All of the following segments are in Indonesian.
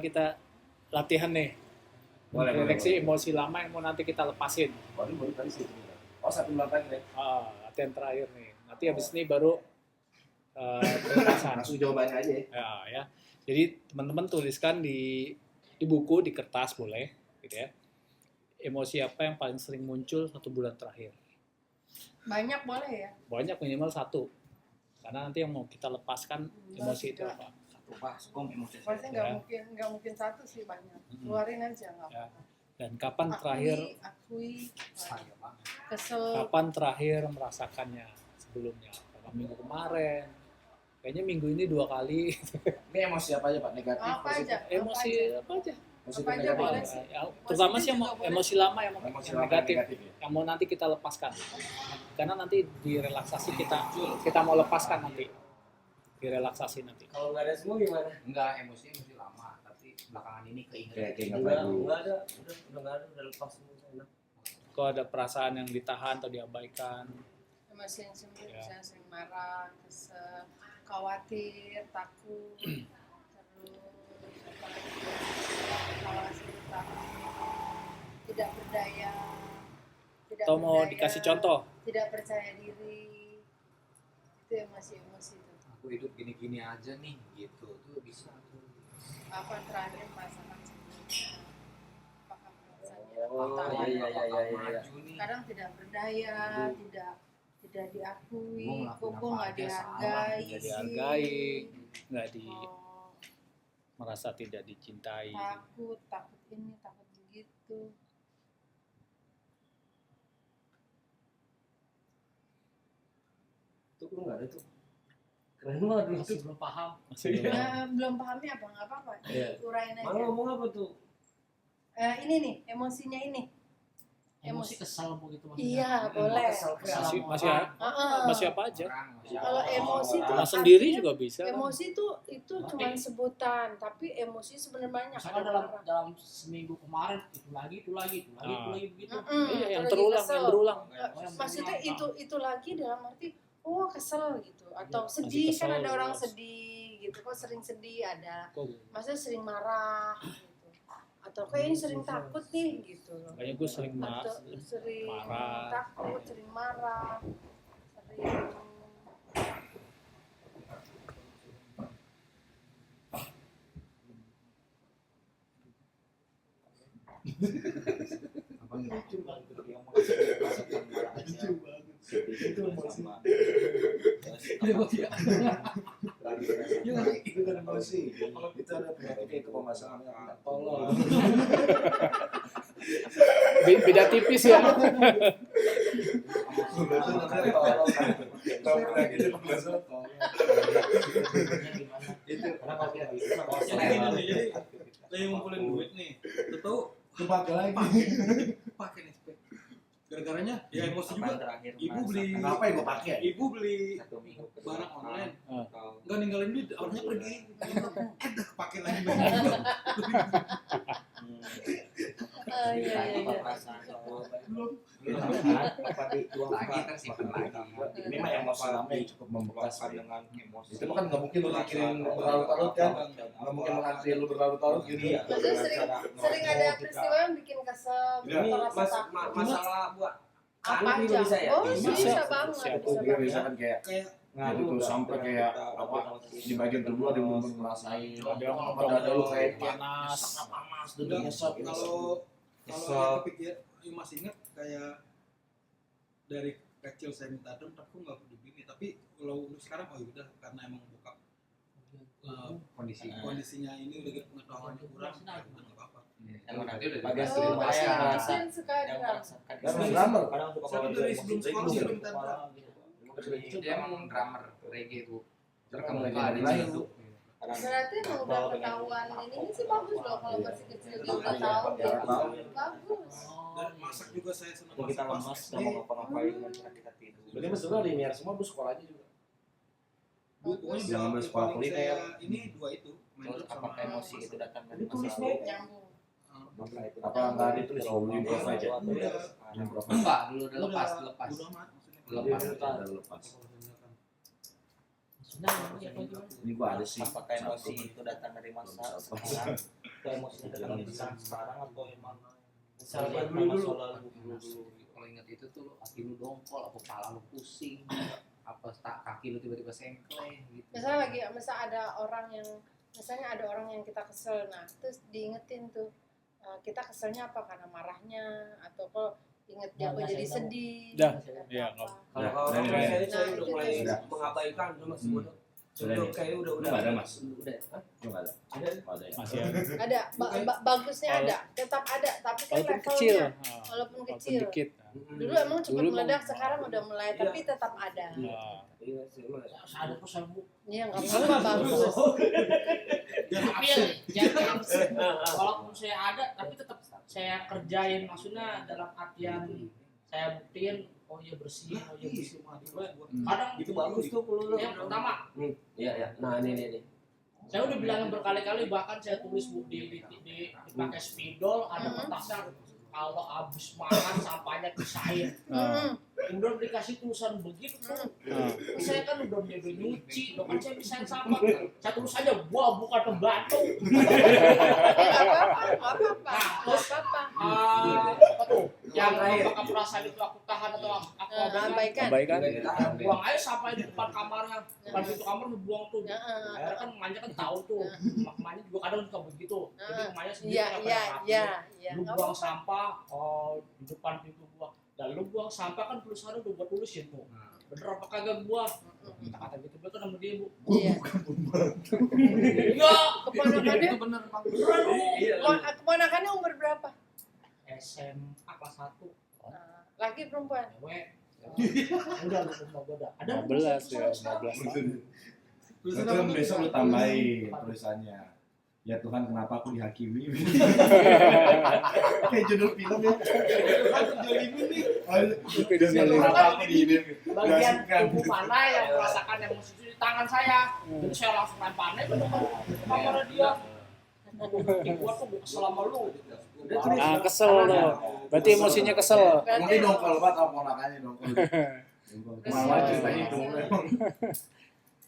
Kita latihan nih. Deteksi emosi lama yang mau nanti kita lepasin. Baru tadi sih. Oh, 1 bulan lagi deh. Latihan terakhir nih. Nanti habis ini baru pelepasan. Langsung jawabannya aja ya. Jadi teman-teman tuliskan di buku, di kertas boleh, gitu ya. Emosi apa yang paling sering muncul 1 bulan terakhir? Banyak boleh ya? Banyak, minimal 1. Karena nanti yang mau kita lepaskan emosi itu apa? Baskom emosi. Pasti nggak mungkin 1 sih, banyak. Keluarin aja nggak apa-apa. Dan kapan terakhir? Kesel. Kapan terakhir merasakannya sebelumnya? Apakah minggu kemarin? Kayaknya minggu ini 2 kali. Ini emosi apa aja Pak? Negatif? Apa aja? Emosi apa aja? Emosi Apa aja negatif. boleh sih. Terutama sih yang Positif juga emosi lama yang Emosi negatif, negatif ya. yang mau nanti kita lepaskan. Karena nanti di relaksasi kita mau lepaskan nanti. Di relaksasi nanti. Kalau nggak ada semua gimana? Enggak, emosi lama, tapi belakangan ini keinget. Keinget Enggak lagi. ada, udah nggak ada, udah lepas semua. Enak. Kalau ada perasaan yang ditahan atau diabaikan, Emosi yang sering, Ya. saya sering marah, kesel, khawatir, takut, terus apa lagi? Khawatir, takut, tidak berdaya, tidak atau mau berdaya, dikasih contoh? tidak percaya diri, itu emosi itu. Aku hidup gini-gini aja nih, gitu. Tuh bisa tuh. Apa terakhir pasangan sebelumnya, apakah perasaannya Oh, apa iya. tahu, Maju nih. kadang tidak berdaya, tidak diakui, Gua ngelakuin kok gue apa nggak aja salah, dihargai, Nggak sih. dihargai, nggak Oh, merasa tidak dicintai. takut ini, takut begitu. Itu belum nggak ada tuh. Keren banget dulu Masih tuh. belum paham. Masih Belum pahamnya apa, nggak apa-apa, Iya. urain aja. Mana ngomong apa tuh? Ini nih, emosinya ini. Emosi kesel begitu Iya, boleh. masih apa aja? Kalau emosi tuh Sama sendiri artinya juga bisa. emosi itu cuma sebutan, tapi emosi sebenarnya banyak. Misalkan dalam seminggu kemarin itu lagi begitu. Iya, yang lagi terulang, kesel. yang berulang. Maksudnya itu lagi dalam arti kesel gitu, atau Masih sedih, kesel, kan ada orang terus. sedih gitu, kok sering sedih ada. Kok Maksudnya sering marah gitu. Atau kayaknya sering takut nih gitu. kayaknya gue sering Atau sering marah. takut, sering marah, sering Apa lucu banget Itu emosi. Itu kan emosi. Itu ada penyakitnya itu pemasangannya tolol. Beda tipis ya. Tahu penyakit itu pemasangan tolol. Itu karena kalau dia Jadi lagi ngumpulin duit nih, tahu Kepake lagi. pakai nih spek. Gara-garanya ya emosi juga. Ibu beli Kenapa yang gue pakai? Ibu beli barang online, nggak ninggalin duit, orangnya pergi. Udah pakai lagi. iya. Ini mah emosi lama yang cukup membekas dengan emosi. itu kan nggak mungkin lu mikirin berlarut-larut kan, nggak mungkin mengantri lu berlarut-larut gitu. Maksudnya sering ada peristiwa yang bikin kesel, Iya. bikin rasa takut. Masalah buat Apa aja? bisa ya? Oh, Bisa. bisa banget. Siap. Bisa Dia banget. misalkan kayak Kayak ngadu tuh sampai kayak apa di bagian kedua dia belum ngerasain. Ada yang Pada ada lu kayak panas. panas tuh udah, nyesek. kalau yang kepikir, masih ingat kayak dari kecil saya minta dong, tapi nggak peduli. Tapi kalau untuk sekarang udah, karena emang bokap kondisinya ini udah pengetahuannya kurang, ya udah nggak apa-apa. Emang nanti udah Bagas Oh, diri itu yang suka drama. drummer. Saya tuh dari sebelum sekolah sudah minta drum. Dia emang drummer reggae bu. Rekam lagi dari lain tuh. Berarti emang udah ketahuan ini sih bagus loh kalau masih kecil dia udah tahu. Bagus. Dan masak juga saya senang Kita lemas masak. nggak mau ngapa-ngapain kan kita tidur. Berarti mas sebenarnya linear semua bu sekolah aja juga. Pokoknya Jangan yang bersekolah paling kuliner. saya ini dua itu. Main Terus drum sama apakah emosi itu datang dari Itu tulis masa lalu? Nyambung. Apa nggak ada itu di improv aja. Udah. Improv. Enggak, dulu udah lepas. Udah amat maksudnya. Lepas. Udah lepas. Nah, ini apa gimana? Ini gua ada sih. Apakah emosi itu datang dari masa sekarang? Atau emosi datang dari saat sekarang atau emang Misalnya masa dulu. lalu? Kalau ingat itu tuh hati lu dongkol, apa kepala lu pusing, apa kaki lu tiba-tiba sengkleh gitu. Misal ada orang yang kita kesel, nah terus diingetin tuh kita keselnya apa karena marahnya atau kok inget dia kok jadi sedih. Dah, atau iya, apa. Nah, Kalau nah, saya itu udah kan mulai sudah. mengabaikan udah Mas. Hmm. Udah Sudah nih. kayak udah Lu nggak ada, Mas? Udah. Hah? Lu nggak ada? Ada. Oh, ada ya. Masih ada. Ada bagusnya ada, tetap ada, tapi kan Walaupun levelnya kecil. walaupun Walaupun kecil. dikit. Dulu emang cepat Dulu meledak, emang- sekarang udah mulai, Iya. tapi tetap ada. Nah, Iya sih, Mas. Ada pesan bu. Iya nggak apa-apa, bagus. Tapi ya, jangan walaupun saya ada, tapi tetap saya kerjain. Maksudnya dalam artian saya buktiin, oh iya bersih, maju. Kadang Itu bagus tuh kalau lu. yang pertama, Iya ya. Nah, ini. saya udah bilangin berkali-kali, bahkan saya tulis bu di pakai spidol, ada kertasnya. Kalau habis makan sampahnya pisahin. nah, Udah dikasih tulisan begitu tuh. nah. Saya kan udah bebe nyuci, kan saya pisahin sampah. Saya tulis aja gua bukan pembantu. Nggak apa-apa. Terus apa tuh? Yang apakah perasaan itu aku tahan atau aku abaikan? Abaikan. Abaikan. Buang aja sampah di depan kamarnya. Depan pintu kamar dibuang tuh. Heeh. Karena kan emaknya kan tahu tuh. Emaknya juga kadang suka begitu. Jadi emaknya sendiri Iya, nggak iya, pernah rapi. iya, iya. Lu Nggak buang apa-apa. sampah di depan pintu gua. Dan lu buang sampah kan tulisannya udah gua tulisin tuh. Bener apa kagak gua? Kata gitu gua kan sama dia bu. Iya. Iya. Keponakannya, Itu bener bang. Beneran lu. keponakannya umur berapa? SMA kelas 1. Laki perempuan? Cewek. Udah lu semua gua dah. Ada 15 ya, 15 Itu kan besok lu tambahin tulisannya. Ya Tuhan, kenapa aku dihakimi? Kayak judul film ya. Kenapa aku diini? Bagian tubuh mana yang merasakan emosi itu di tangan saya. Jadi saya langsung lemparnya ke depan kamar dia. Gua tuh gua kesel sama lu. Nah, kesel loh. Berarti emosinya kesel. Mungkin dongkol banget sama ponakannya dongkol. Mama ceritanya itu memang.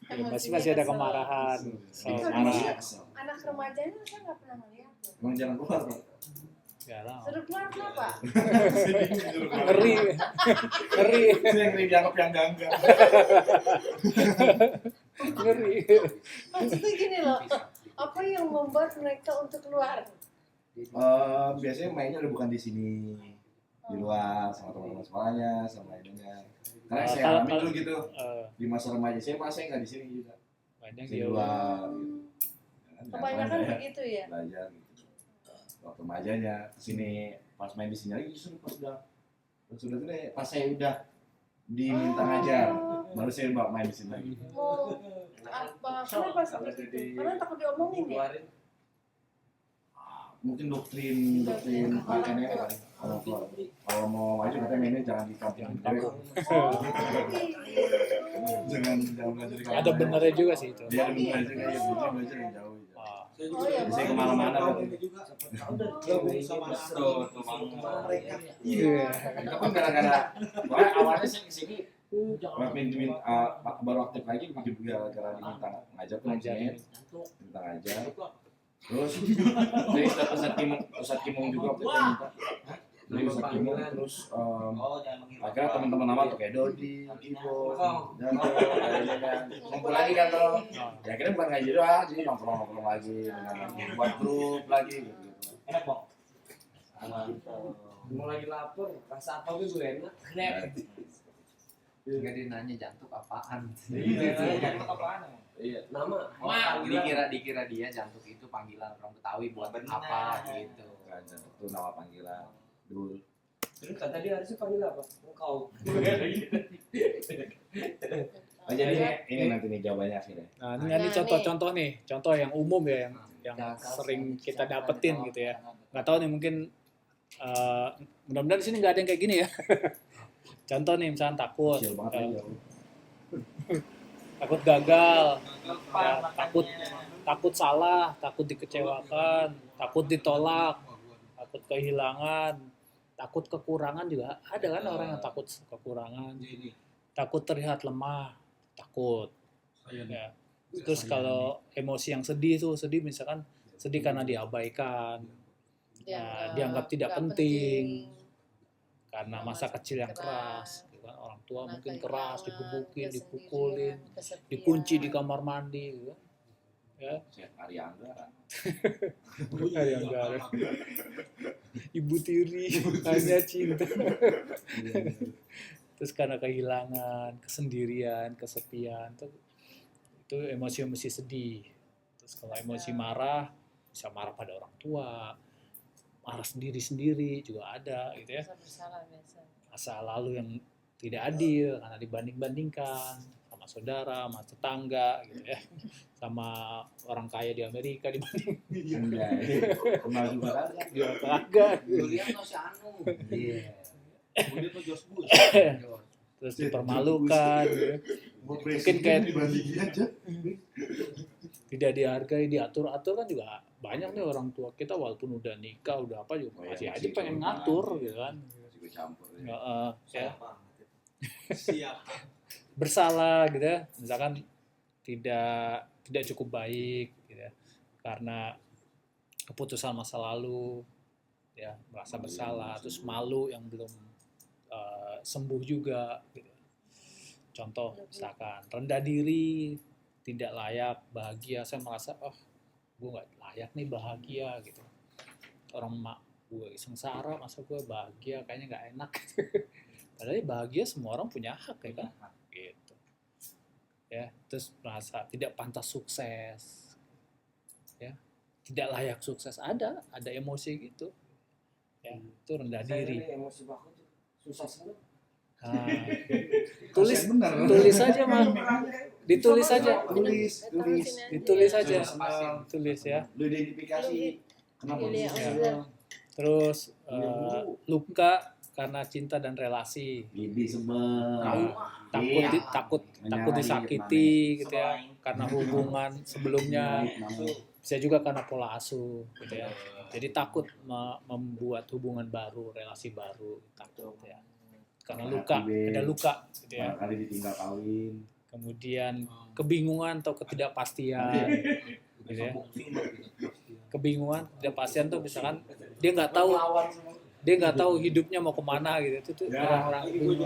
Ya, masih ada kemarahan. Kesel, marah. Anak remajanya saya nggak pernah ngeliat. Emang jangan keluar, Pak. Jarang. Suruh keluar kenapa? Ngeri. Ngeri. Itu yang ngeri dianggap yang gangga. Ngeri. Maksudnya gini loh, apa yang membuat mereka untuk keluar? Biasanya mainnya udah bukan di sini, di luar sama teman-teman sekolahnya, sama ininya. Karena saya alami dulu gitu di masa remaja saya nggak di sini juga, Banyak di dia. luar. Gitu. Kebanyakan begitu ya. Belajar gitu. Waktu remajanya kesini pas main di sini lagi justru pas sudah pas saya udah diminta ngajar baru saya main di sini lagi. Oh, apa? Kenapa seperti itu? Karena takut diomongin ya? Mungkin doktrin pakaiannya kali. Kalau mau maju katanya mainnya jangan di kampung cewek. Oh, Jangan belajar di kampung. Ada benernya juga sih itu. Iya, ada benernya juga ya, belajar yang jauh. Ah, Oh, ya, Saya Bang. kemana-mana juga gabung sama mereka. Iya. itu pun gara-gara pokoknya awalnya saya kesini baru aktif lagi juga gara-gara diminta ngajar tuh Ngajarin. minta ngajar terus dari Ustadz Kimung juga waktu itu minta dari Ustadz Kimung terus akhirnya teman-teman lama tuh kayak Dodi, Ivo, dan ngumpul lagi kan tuh ya akhirnya bukan ngaji doang jadi nongkrong lagi buat grup lagi gitu. Enak, Bang. Mau lagi lapar, rasa apa gue enak. Enggak dia nanya jantung apaan. Iya, nama. Dikira dia jantung itu panggilan orang Betawi buat apa gitu. Ngajar itu nama panggilan dulu. Terus kata dia harusnya panggil apa? Engkau. Oh, jadi ini nanti nih jawabannya akhirnya. Nah, ini contoh-contoh nih, contoh yang umum ya, yang sering kita dapetin gitu ya. Nggak tahu nih mungkin mudah-mudahan di sini nggak ada yang kayak gini ya. Contoh nih misalnya takut, Kecil banget aja. takut gagal, ya, takut salah, takut dikecewakan, takut ditolak, takut kehilangan, takut kekurangan juga ada kan orang yang takut kekurangan, takut terlihat lemah, takut Saya nih. Ya. Terus kalau emosi yang sedih tuh, sedih misalkan sedih karena diabaikan, dianggap tidak nggak penting. Karena Masa masa kecil yang keras, keras, gitu kan. Orang tua karena mungkin keras, kehilangan, digebukin, kesendirian, dipukulin, kesepian. dikunci di kamar mandi, gitu kan. Ya, Chef Ariangga. Hari Anggara. Ibu tiri, hanya cinta. Terus karena kehilangan, kesendirian, kesepian, itu emosi-emosi sedih. Terus kalau emosi marah, bisa marah pada orang tua, marah sendiri-sendiri juga ada gitu ya. Rasa bersalah biasa. Masa lalu yang tidak adil karena dibanding-bandingkan sama saudara, sama tetangga gitu ya. Sama orang kaya di Amerika dibanding Anjay. Kenal juga kan? di tetangga. Lu lihat no si Anu. Iya. Kemudian tuh Josh Bush. Terus dipermalukan gitu ya. Mungkin kayak dibandingin aja. tidak dihargai, diatur-atur kan juga banyak nih orang tua kita walaupun udah nikah, udah apa juga masih aja pengen ngatur gitu kan. Masih campur ya. Nggak, ya, Siap. bersalah gitu ya. Misalkan tidak cukup baik gitu ya. Karena keputusan masa lalu ya, merasa bersalah, terus malu yang belum sembuh juga gitu. Contoh misalkan rendah diri, tidak layak bahagia, saya merasa gue nggak layak nih bahagia gitu. Orang mak gue sengsara, masa gue bahagia, kayaknya nggak enak. Padahal bahagia semua orang punya hak ya kan, gitu. Ya, terus merasa tidak pantas sukses, ya, tidak layak sukses, ada emosi gitu, ya, itu rendah diri. Emosi banget susah sembuh. Nah, tulis aja mah, ditulis aja, ditulis aja, tulis ya. Lu identifikasi kenapa lu Iya, susah. Terus luka karena cinta dan relasi, Ini semua takut disakiti gitu ya, karena hubungan sebelumnya, bisa juga karena pola asuh gitu ya. Jadi takut membuat hubungan baru, relasi baru, takut ya. Karena ada luka gitu ya. Kali ditinggal kawin. Kemudian kebingungan atau ketidakpastian gitu ya. Kebingungan, ketidakpastian tuh misalkan dia nggak tahu hidupnya mau kemana gitu. Itu tuh orang-orang bingung.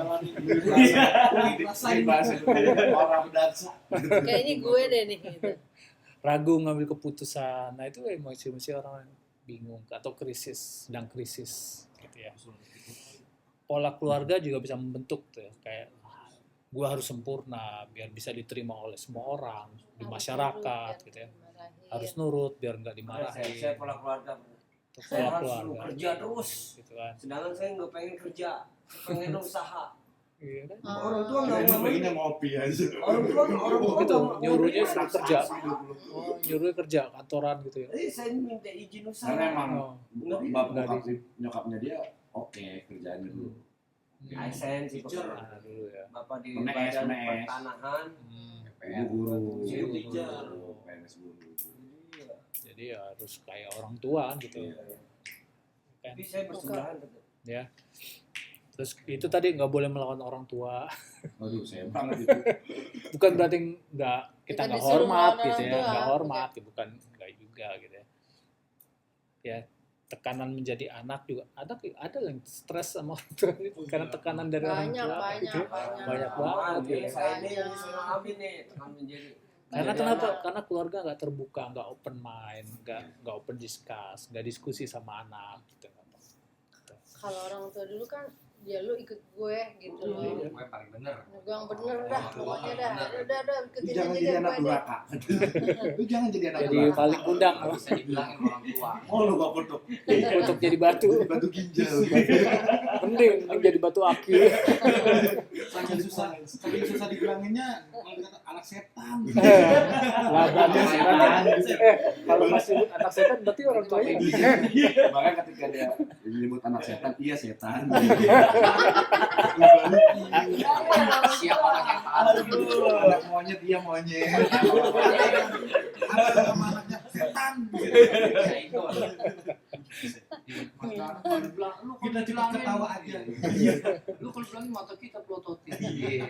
Orang dansa. Kayak ini gue deh nih gitu. Ragu ngambil keputusan. Nah, itu emosi-emosi orang bingung atau sedang krisis gitu ya. Pola keluarga juga bisa membentuk tuh ya, kayak gue harus sempurna biar bisa diterima oleh semua orang di masyarakat gitu ya. Harus nurut biar nggak dimarahin. Saya pola keluarga. Itu Saya pola harus keluarga kerja terus. gitu kan. Sedangkan saya nggak pengen kerja, pengen usaha. Iya kan? Orang tua nggak mau. Pengennya ngopi aja. Orang tua Gitu, nggak mau. nyuruhnya suruh kerja. Nyuruhnya kerja kantoran gitu ya. Saya minta izin usaha. Karena emang Nggak nyokapnya dia oke kerjaannya dulu. ASN sih Nah, Bapak. dulu ya. Bapak di Mes, Badan mes. Pertanahan. Guru. PNS guru. Jadi ya harus kayak orang tua gitu. Kan? Tapi saya bersebelahan tetap. Ya. Terus itu tadi nggak boleh melawan orang tua. Aduh, saya banget itu. Bukan berarti kita Kita nggak disuruh hormat melawan gitu ya, orang tua, nggak hormat, bukan nggak juga gitu ya. Ya, tekanan menjadi anak juga ada yang stres sama orang tua itu karena tekanan dari orang Banyak, tua banyak, gitu. banyak. Banyak banget Nih, ya. saya ini disuruh ambil nih, tekan menjadi. Karena menjadi kenapa? anak. Karena keluarga nggak terbuka, nggak open mind, nggak open discuss, nggak diskusi sama anak gitu. Kalau orang tua dulu kan ya lu ikut gue gitu loh. Iya. Gue paling bener. Gue yang bener dah, pokoknya dah. Udah Lu ikutin jangan aja jadi deh anak gue deh. durhaka. Lu jangan jadi anak Jadi durhaka. paling kundang Nggak bisa dibilangin orang tua. Oh, lu gak foto. untuk jadi batu. Jadi batu ginjal. Mending jadi batu akil. saking susah dibilanginnya kalau dikata anak setan. Lah berarti kalau masih anak setan berarti orang tuanya. Makanya ketika dia menyebut anak setan, iya setan. Siapa orang yang tahu? Anak monyet, iya monyet. Ada nama anaknya setan. Ya itu. Kalau dibilang lu Kita cuma ketawa aja. Lu kalau bilangin mata kita pelototin. Iya.